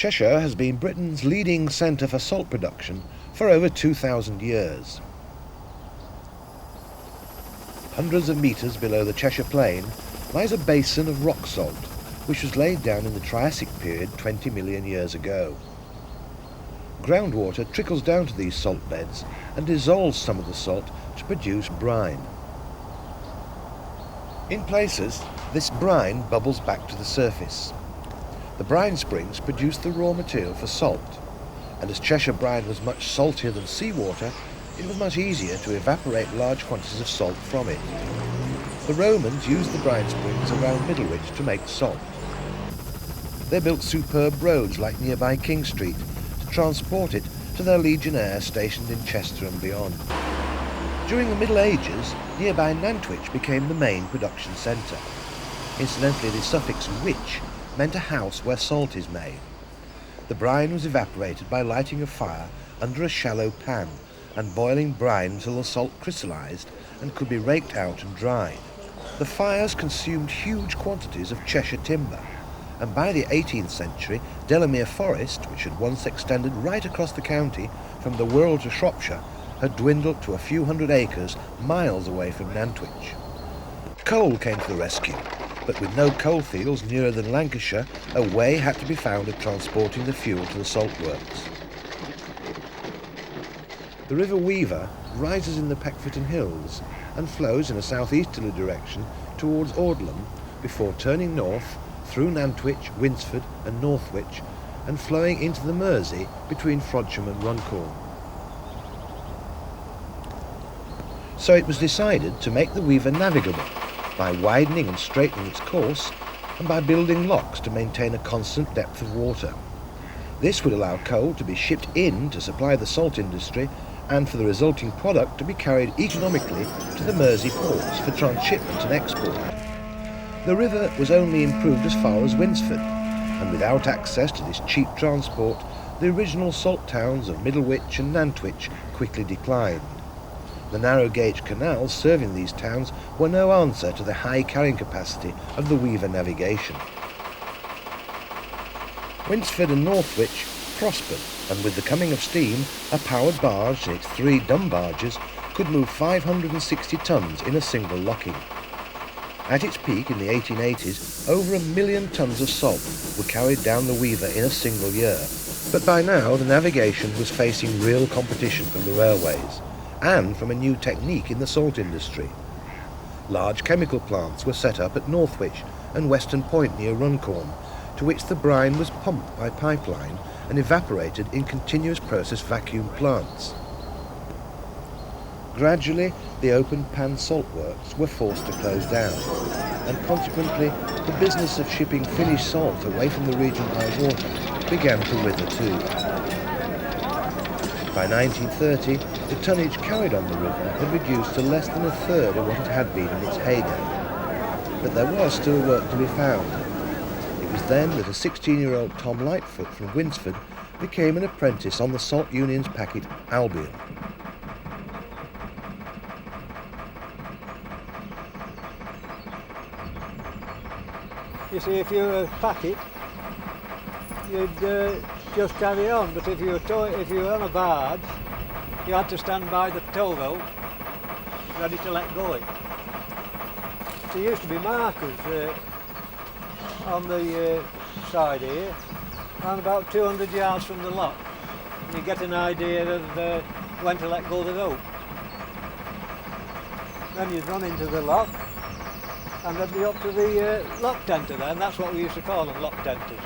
Cheshire has been Britain's leading centre for salt production for over 2,000 years. Hundreds of metres below the Cheshire Plain lies a basin of rock salt, which was laid down in the Triassic period 20 million years ago. Groundwater trickles down to these salt beds and dissolves some of the salt to produce brine. In places, this brine bubbles back to the surface. The brine springs produce the raw material for salt, and as Cheshire brine was much saltier than seawater, it was much easier to evaporate large quantities of salt from it. The Romans used the brine springs around Middlewich to make salt. They built superb roads like nearby King Street to transport it to their legionnaires stationed in Chester and beyond. During the Middle Ages, nearby Nantwich became the main production centre. Incidentally, the suffix "wich" meant a house where salt is made. The brine was evaporated by lighting a fire under a shallow pan and boiling brine until the salt crystallised and could be raked out and dried. The fires consumed huge quantities of Cheshire timber, and by the 18th century, Delamere Forest, which had once extended right across the county from the Wirral to Shropshire, had dwindled to a few hundred acres miles away from Nantwich. Coal came to the rescue, but with no coal fields nearer than Lancashire, a way had to be found of transporting the fuel to the salt works. The River Weaver rises in the Peckforton Hills and flows in a southeasterly direction towards Audlem before turning north through Nantwich, Winsford and Northwich and flowing into the Mersey between Frodsham and Runcorn. So it was decided to make the Weaver navigable by widening and straightening its course and by building locks to maintain a constant depth of water. This would allow coal to be shipped in to supply the salt industry and for the resulting product to be carried economically to the Mersey ports for transshipment and export. The river was only improved as far as Winsford, and without access to this cheap transport, the original salt towns of Middlewich and Nantwich quickly declined. The narrow gauge canals serving these towns were no answer to the high carrying capacity of the Weaver navigation. Winsford and Northwich prospered, and with the coming of steam, a powered barge and its 3 dumb barges could move 560 tons in a single locking. At its peak in the 1880s, over 1 million tons of salt were carried down the Weaver in a single year. But by now, the navigation was facing real competition from the railways and from a new technique in the salt industry. Large chemical plants were set up at Northwich and Western Point near Runcorn, to which the brine was pumped by pipeline and evaporated in continuous process vacuum plants. Gradually, the open pan salt works were forced to close down, and consequently, the business of shipping finished salt away from the region by water began to wither too. By 1930, the tonnage carried on the river had reduced to less than a third of what it had been in its heyday. But there was still work to be found. It was then that a 16-year-old Tom Lightfoot from Winsford became an apprentice on the Salt Union's packet Albion. You see, if you're a packet, you'd just carry on, but if you were on a barge, you had to stand by the tow rope, ready to let go it. There used to be markers on the side here, around about 200 yards from the lock, and you get an idea of when to let go the rope. Then you'd run into the lock, and they'd be up to the lock tenter there, and that's what we used to call them, lock tenters.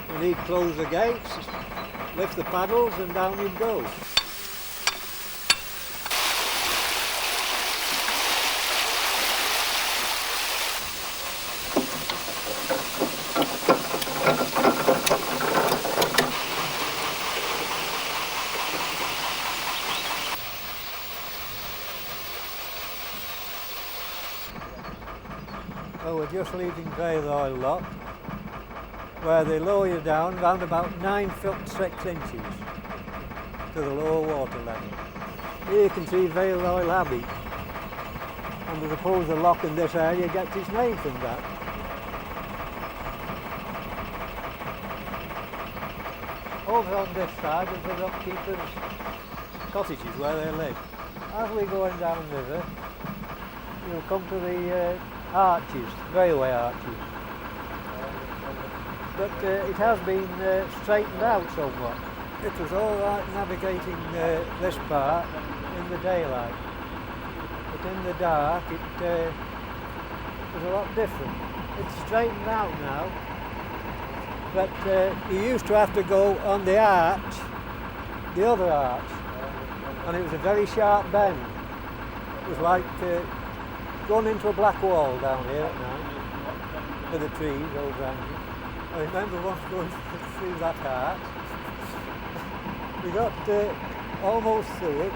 And he'd close the gates, lift the paddles, and down you'd go. So we're just leaving Vale Oil Lock, where they lower you down round about 9 foot 6 inches to the lower water level. Here you can see Vale Oil Abbey, and I suppose the lock in this area gets its name from that. over on this side is the Rockkeepers' cottages where they live. As we're going down the river, you'll come to the arches, railway arches. But it has been straightened out somewhat. It was all right navigating this part in the daylight, but in the dark it was a lot different. It's straightened out now, but you used to have to go on the arch, the other arch, and it was a very sharp bend. It was like going into a black wall down here at night, with the trees all around you. I remember once going through that arch. We got almost through it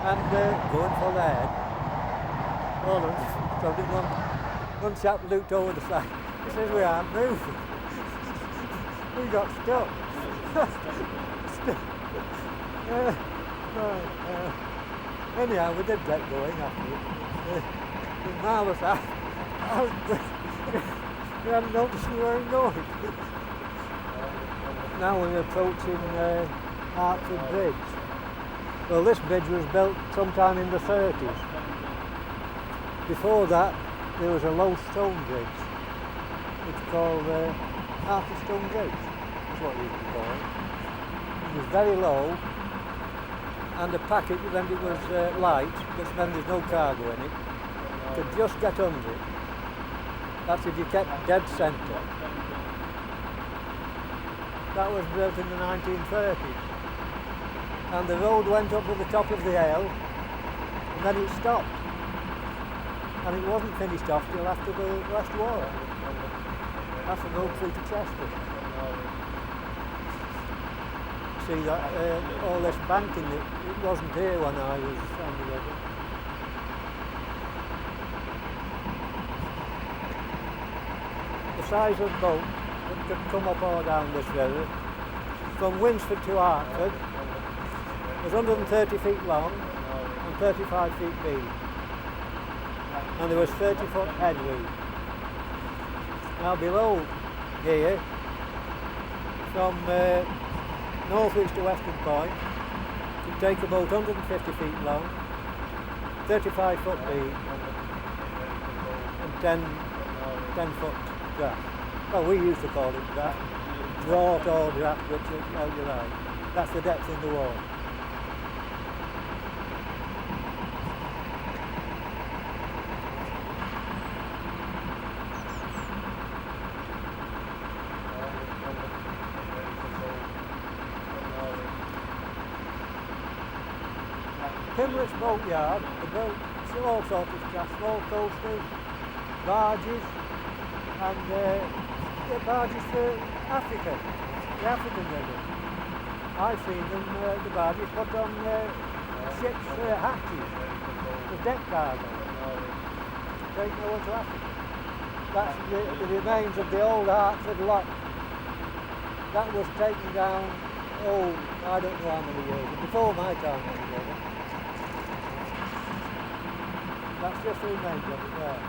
and going for the head. Oh no, so did one chap looked over the side. He says we aren't moving. We got stuck. Anyhow, we did get going after it. It was marvellous. We hadn't noticed we weren't going. Now we're approaching Hertford Bridge. Well, this bridge was built sometime in the 30s. Before that, there was a low stone bridge. It's called Hertford Stone Bridge, is what we used to call it. It was very low, and the packet, when it was light, which meant there's no cargo in it, could just get under it. That's if you kept dead centre. That was built in the 1930s. And the road went up to the top of the hill, and then it stopped. And it wasn't finished off till after the last war. That's the road through to Chester. See that all this banking, it wasn't here when I was on the river. The size of boat that could come up or down this river, from Winsford to Hertford, was 130 feet long and 35 feet deep. And there was 30-foot headway. Now below here, from Northwich to Western Point, you take a boat 150 feet long, 35 foot deep, and 10-foot draft. Well, we used to call it draft, draught or draft, which is how you like. That's the depth in the water. Pimlich's boatyard, they built all sorts of craft, small coasters, barges, and barges for Africa, the African river. I've seen them, the barges put on ships' hatches, the deck cargo, taken over to Africa. That's the remains of the old Hertford lock. That was taken down, I don't know how many years, before my time anyway. That's just the remains of it there.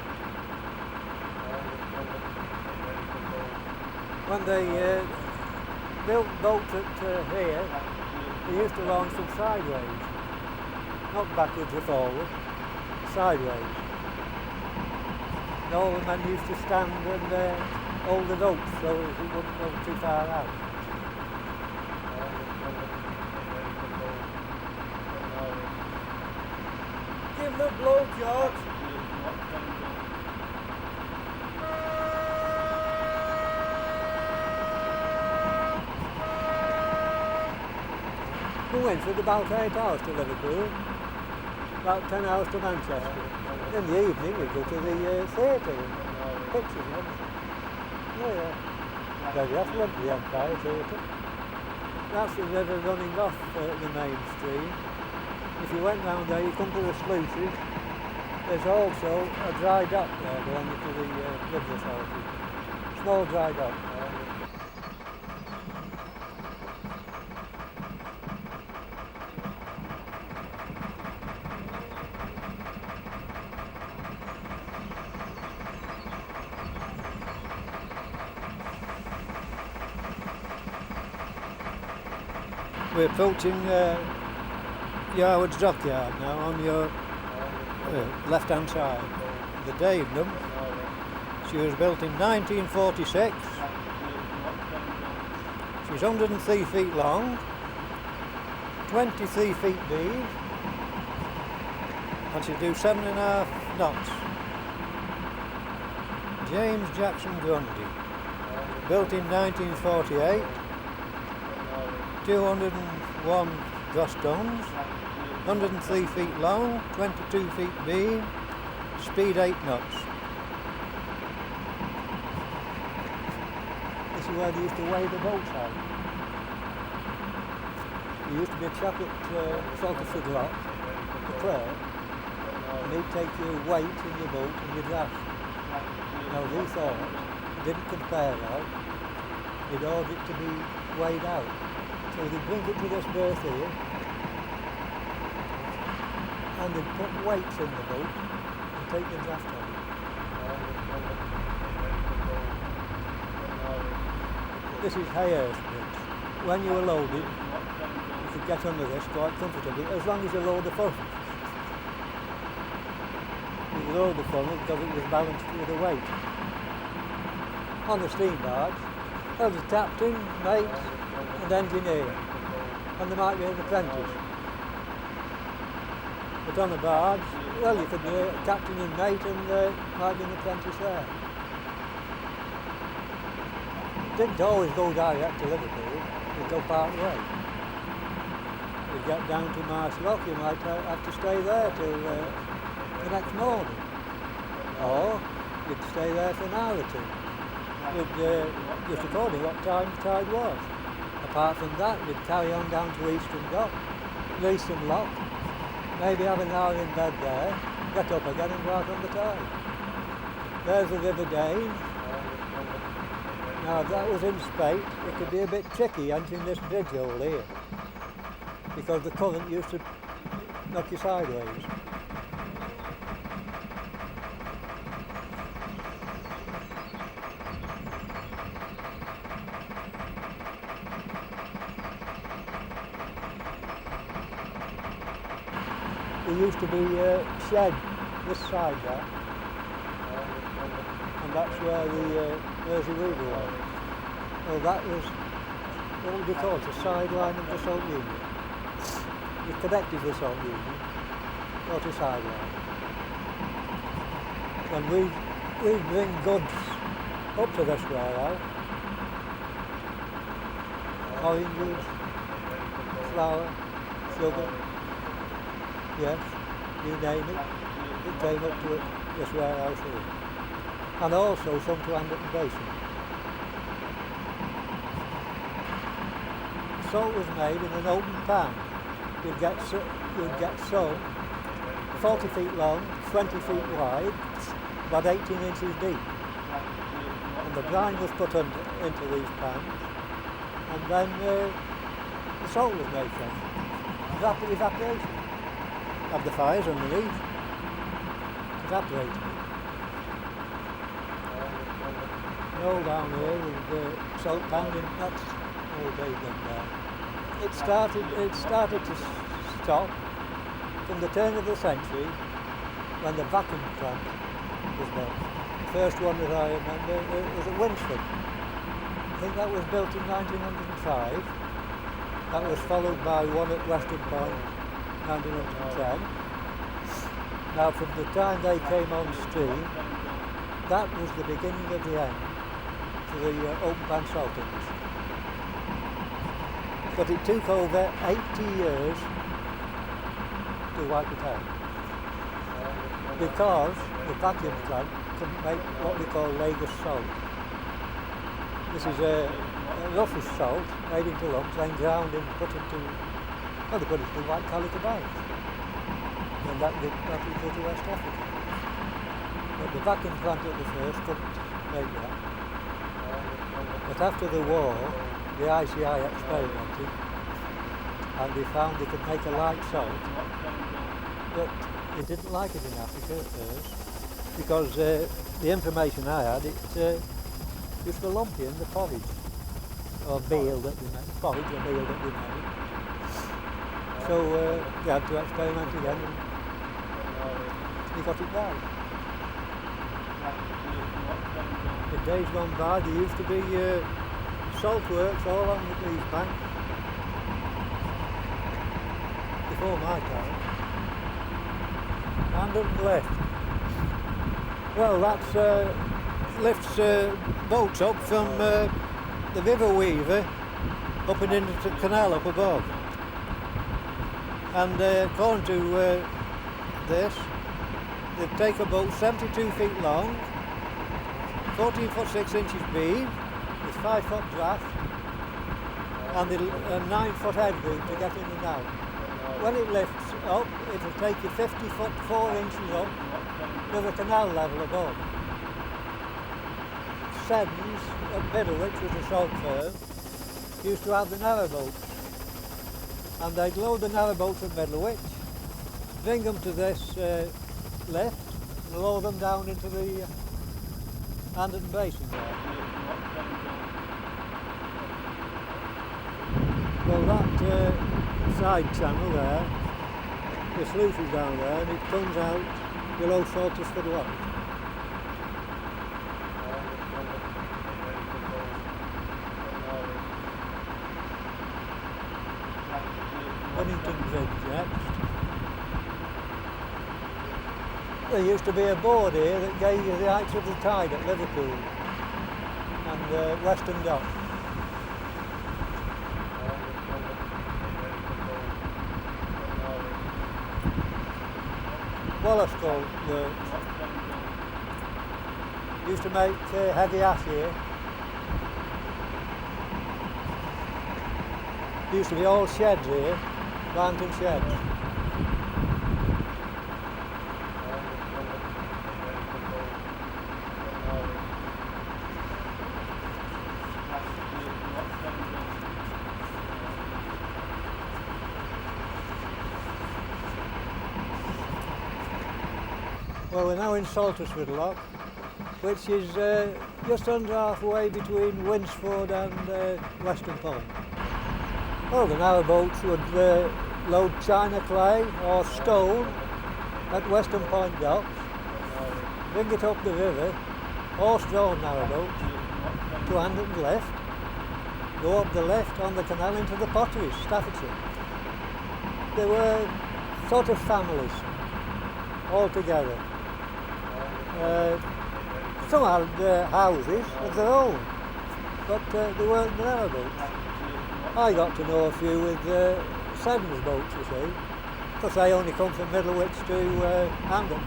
When they built boats at here, they used to launch them sideways. Not backwards or forward, sideways. And all the men used to stand and hold the ropes so it wouldn't go too far out. Give them a blow, George. We went for about 8 hours to Liverpool, about 10 hours to Manchester. In the evening we go to the theatre and pictures and everything. Oh yeah, that's lovely, the Empire Theatre. That's the river running off the main stream. If you went round there, you come to the sluices. There's also a dry dock there belonging to the River Authority. Small dry dock. We're approaching Yarwood's Dockyard now on your left hand side. The Davenham. She was built in 1946. She's 103 feet long, 23 feet deep, and she'll do 7.5 knots. James Jackson Grundy, built in 1948, 201 gross tons, 103 feet long, 22 feet beam, speed 8 knots. This is where they used to weigh the boats out. There used to be a chap at Salterford Lock, the Clare, and he'd take your weight in your boat and your draft. Now they thought it didn't compare right, they'd order it to be weighed out. So they'd bring it to this berth here, and they'd put weights in the boat and take the draft on it. This is Hayhurst Bridge. When you were loaded, you could get under this quite comfortably, as long as you load the funnel. You load the funnel because it was balanced with the weight. On the steam barge, there was a captain, mate and engineer, and there might be an apprentice. But on the barge, well, you could be a captain and mate and might be an apprentice there. It didn't always go direct to Liverpool, you'd go part way. You'd get down to Marsh Lock, you might have to stay there till the next morning. Or you'd stay there for an hour or two. Just according what time the tide was. Apart from that, you'd carry on down to Easton Lock, maybe have an hour in bed there, get up again and go out on the tide. There's the River Dane. Now if that was in spate, it could be a bit tricky entering this bridge hole here, because the current used to knock you sideways. There used to be a shed this side there, and that's where the Mersey Weaver was. Well, that was what would be called the sideline of the Salt Union. It connected the Salt Union, not a sideline. And we bring goods up to this warehouse, oranges, flour, sugar. Yes, you name it, it came up to this warehouse here. And also some to Anderton Basin. Salt was made in an open pan. You'd get salt 40 feet long, 20 feet wide, about 18 inches deep. And the brine was put into these pans, and then the salt was made from evaporation. Have the fires underneath, evaporating. No, down here with the salt pan, that's all day done there. It started to stop from the turn of the century when the vacuum plant was built. The first one that I remember was at Winsford. I think that was built in 1905. That was followed by one at Western Point, 1910. Now from the time they came on stream, that was the beginning of the end for the open pan salt industry. But it took over 80 years to wipe it out, because the vacuum plant couldn't make what we call Lagos salt. This is a roughish salt made into lumps, then ground and put into, well, they put it into white calico bags. And that would go to West Africa. But the vacuum plant at the first couldn't make that. But after the war, the ICI experimented, and they found they could make a light salt, but they didn't like it in Africa at first, because the information I had, it used to lumpy in the porridge, or meal that we made, porridge or meal that we made. So they had to experiment again and he got it right. In days gone by there used to be salt works all along these banks. Before my time. And up the left. Well, that's lifts boats up from the River Weaver up and into the canal up above. And according to this, they take a boat 72 feet long, 14 foot 6 inches beam, with 5 foot draft, and a 9 foot headroom to get in and out. When it lifts up, it'll take you 50 foot 4 inches up to the canal level above. Seddons at Middlewich, which was a salt firm, used to have the narrowboats. And they'd load the narrowboats at Middlewich, bring them to this lift, and lower them down into the Anderton Basin there. Well, that side channel there, the sluice is down there, and it comes out below Saltersford Lock. Huntington Bridge next. There used to be a board here that gave you the heights of the tide at Liverpool and Western Dock. Wallascourt works. Used to make heavy ash here. Used to be all sheds here, lantern sheds. Well, we're now in Saltersford Lock, which is just under halfway between Winsford and Western Pond. Well, the narrowboats would load china clay or stone at Western Point docks, bring it up the river, horse-drawn narrowboats to Anderton Left, go up the left on the canal into the Potteries, Staffordshire. They were sort of families all together. Some had houses of their own, but they weren't narrowboats. I got to know a few with Seddon's boats, you see, because they only come from Middlewich to Anderton,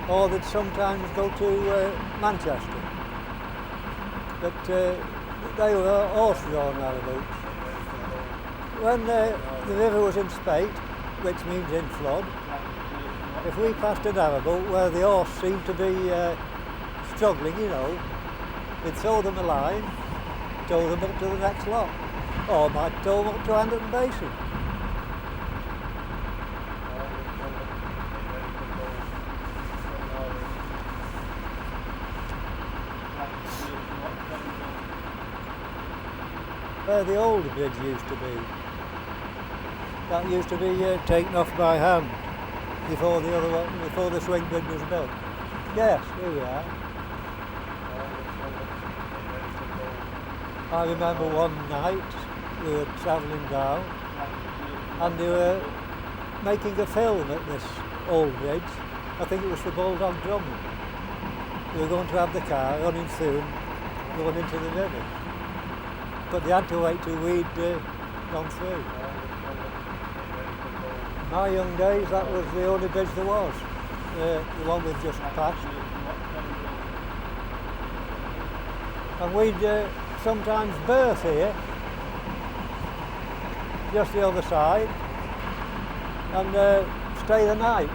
or they'd sometimes go to Manchester. But they were horse-drawn narrowboats. When the river was in spate, which means in flood, if we passed a narrowboat where the horse seemed to be struggling, you know, we'd throw them a line, tow them up to the next lock, or might tow them up to Anderton Basin. Where the old bridge used to be, that used to be taken off by hand before the other one, before the swing bridge was built. Yes, here we are. I remember one night we were travelling down and they were making a film at this old bridge. I think it was for Bulldog Drummond. We were going to have the car running through and going into the river. But they had to wait till we'd gone through. In my young days, that was the only bridge there was, the one we've just passed. And we'd sometimes berth here, just the other side, and stay the night.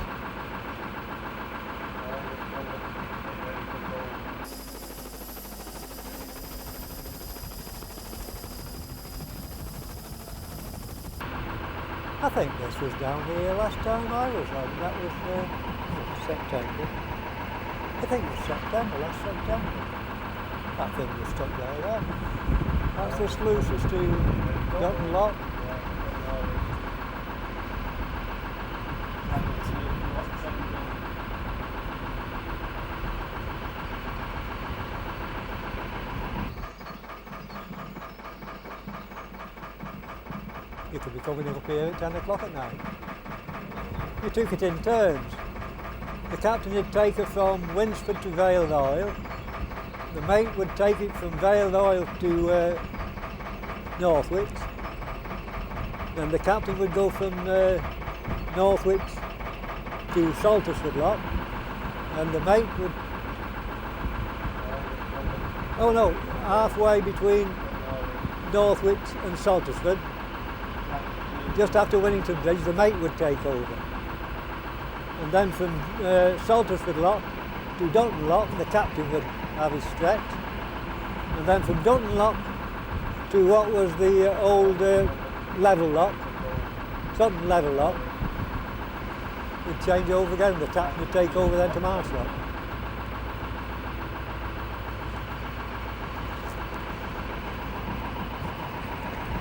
I think this was down here last time I was on. That was September. I think it was September, last September. That thing was stuck there then. That's the sluices to Dutton Lock. to be coming up here at 10 o'clock at night. We took it in turns. The captain would take it from Winsford to Vale Oil. The mate would take it from Vale Oil to Northwich. Then the captain would go from Northwich to Saltersford Lock, and the mate would, oh no, halfway between Northwich and Saltersford, just after Winnington Bridge, the mate would take over. And then from Saltersford Lock to Dunton Lock, the captain would have his stretch. And then from Dunton Lock to what was the old level lock, Sutton level lock, would change over again. The captain would take over then to Marsh Lock.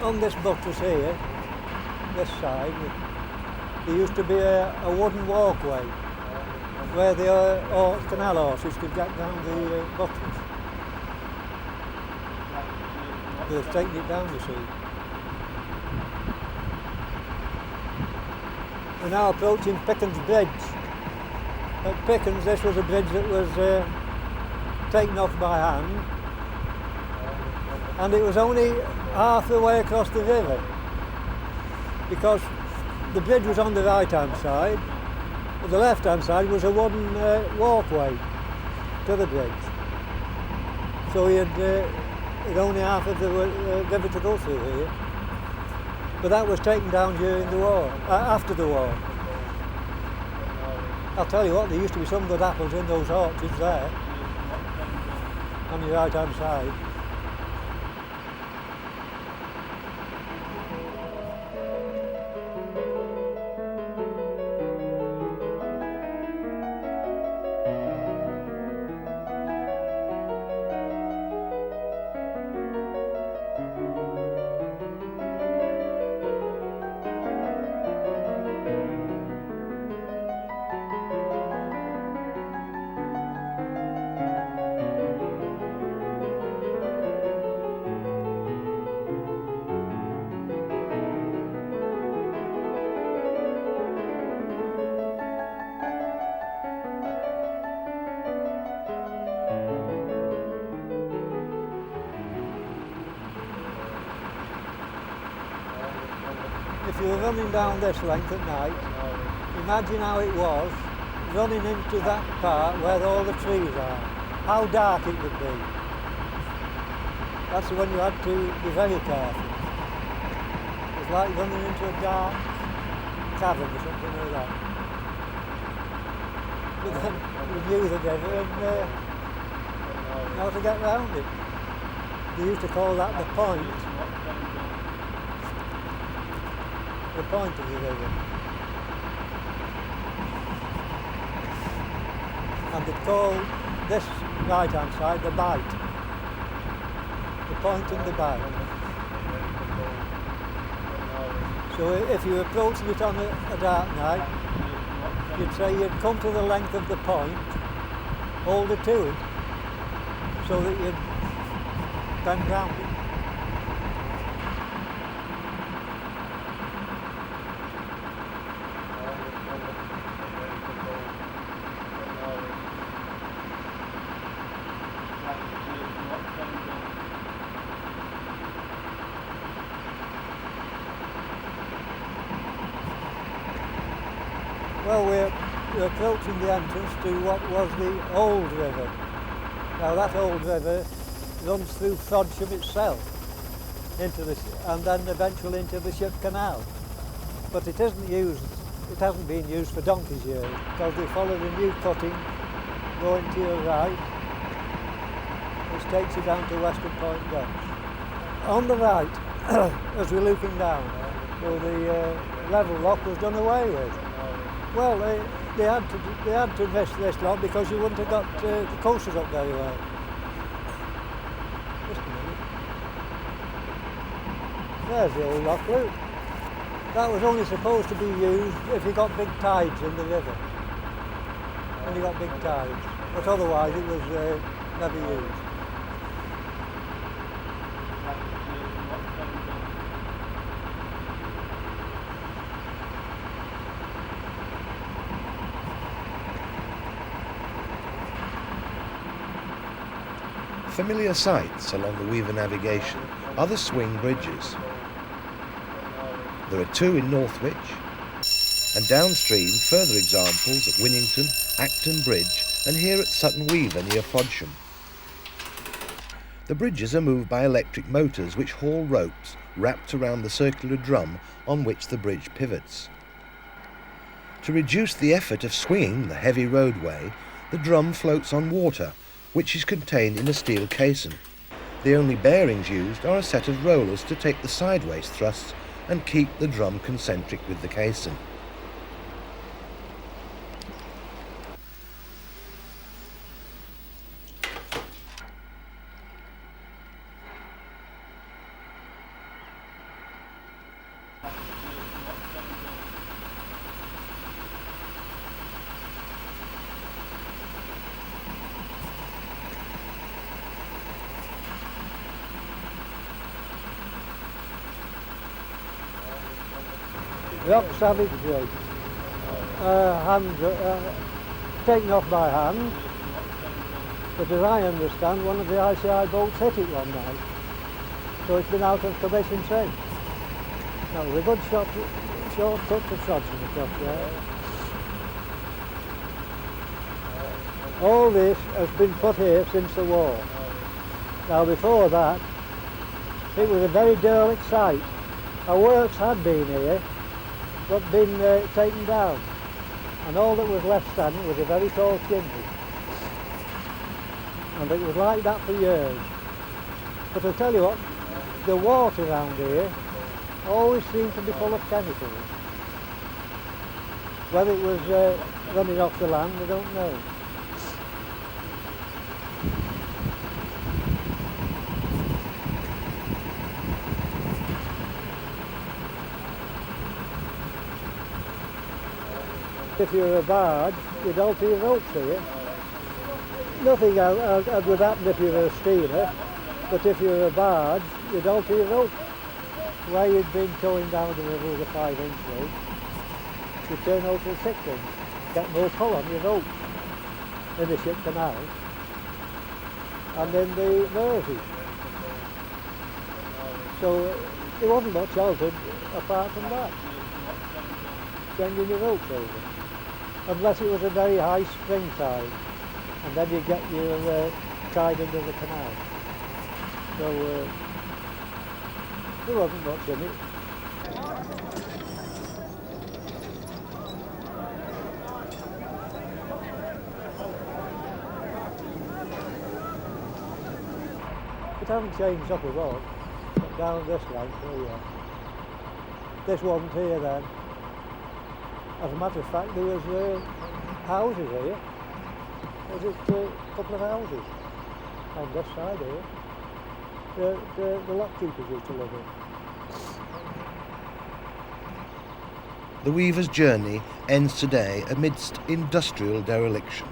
On this buttress here, this side, there used to be a wooden walkway where the canal horses could get down the buttress. They've taken it down, you see. We're now approaching Pickens Bridge. At Pickens, this was a bridge that was taken off by hand, and it was only half the way across the river, because the bridge was on the right-hand side, but the left-hand side was a wooden walkway to the bridge. So he had only half of the river to go through here. But that was taken down during the war, after the war. I'll tell you what, there used to be some good apples in those orchards there, on your right-hand side. If you were running down this length at night, imagine how it was running into that part where all the trees are. How dark it would be. That's when you had to be very careful. It was like running into a dark cavern or something like that. But then we knew the river and how to get round it. They used to call that the point. The point of the river. And they call this right-hand side the bight. The point and the bight. So if you were approaching it on a dark night, you'd say you'd come to the length of the point, hold it to it, so that you'd bend round it. Well, we're approaching the entrance to what was the old river. Now that old river runs through Frodsham itself, into this, and then eventually into the Ship Canal. But it isn't used. It hasn't been used for donkey's years because they follow the new cutting going to your right, which takes you down to Western Point Docks. On the right, as we're looking down, well, the level lock was done away with. Well, they had to miss this lot because you wouldn't have got the coasters up very well. Just a minute. There's the old lock loop. That was only supposed to be used if you got big tides in the river. When you got big tides. But otherwise it was never used. Familiar sights along the Weaver navigation are the swing bridges. There are 2 in Northwich, and downstream further examples at Winnington, Acton Bridge, and here at Sutton Weaver near Frodsham. The bridges are moved by electric motors which haul ropes wrapped around the circular drum on which the bridge pivots. To reduce the effort of swinging the heavy roadway, the drum floats on water, which is contained in a steel caisson. The only bearings used are a set of rollers to take the sideways thrusts and keep the drum concentric with the caisson. Rock Savage Bridge, taken off by hand, but as I understand, one of the ICI boats hit it one night, so it's been out of commission since. Now, there's a good short-cut to Frodsham across there. All this has been put here since the war. Now, before that, it was a very derelict site. Our works had been here, but been taken down, and all that was left standing was a very tall chimney, and it was like that for years. But I'll tell you what, the water around here always seemed to be full of chemicals. Whether it was running off the land, I don't know. If you're a barge, you'd alter your ropes here. Nothing would happen if you're a steamer, but if you're a barge, you'd alter your ropes. Where you'd been towing down the river with a 5-inch rope, you turn over to a 6-inch, get more pull on your rope in the ship canal, and then the Mersey. So there wasn't much altered apart from that, changing your ropes over. Unless it was a very high spring tide, and then you get your tide into the canal. So there wasn't much in it. It hasn't changed up a lot, but down this length here. This wasn't here then. As a matter of fact, there was houses here. Was it a couple of houses on this side here? The lock keepers used to live in. The Weaver's journey ends today amidst industrial dereliction.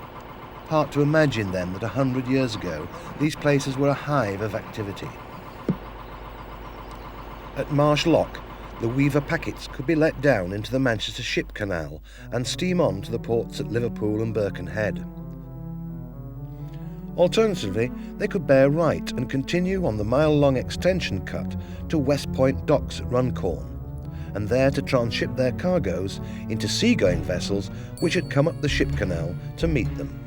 Hard to imagine then that 100 years ago these places were a hive of activity. At Marsh Lock, the Weaver packets could be let down into the Manchester Ship Canal and steam on to the ports at Liverpool and Birkenhead. Alternatively, they could bear right and continue on the mile-long extension cut to West Point Docks at Runcorn, and there to transship their cargoes into seagoing vessels which had come up the ship canal to meet them.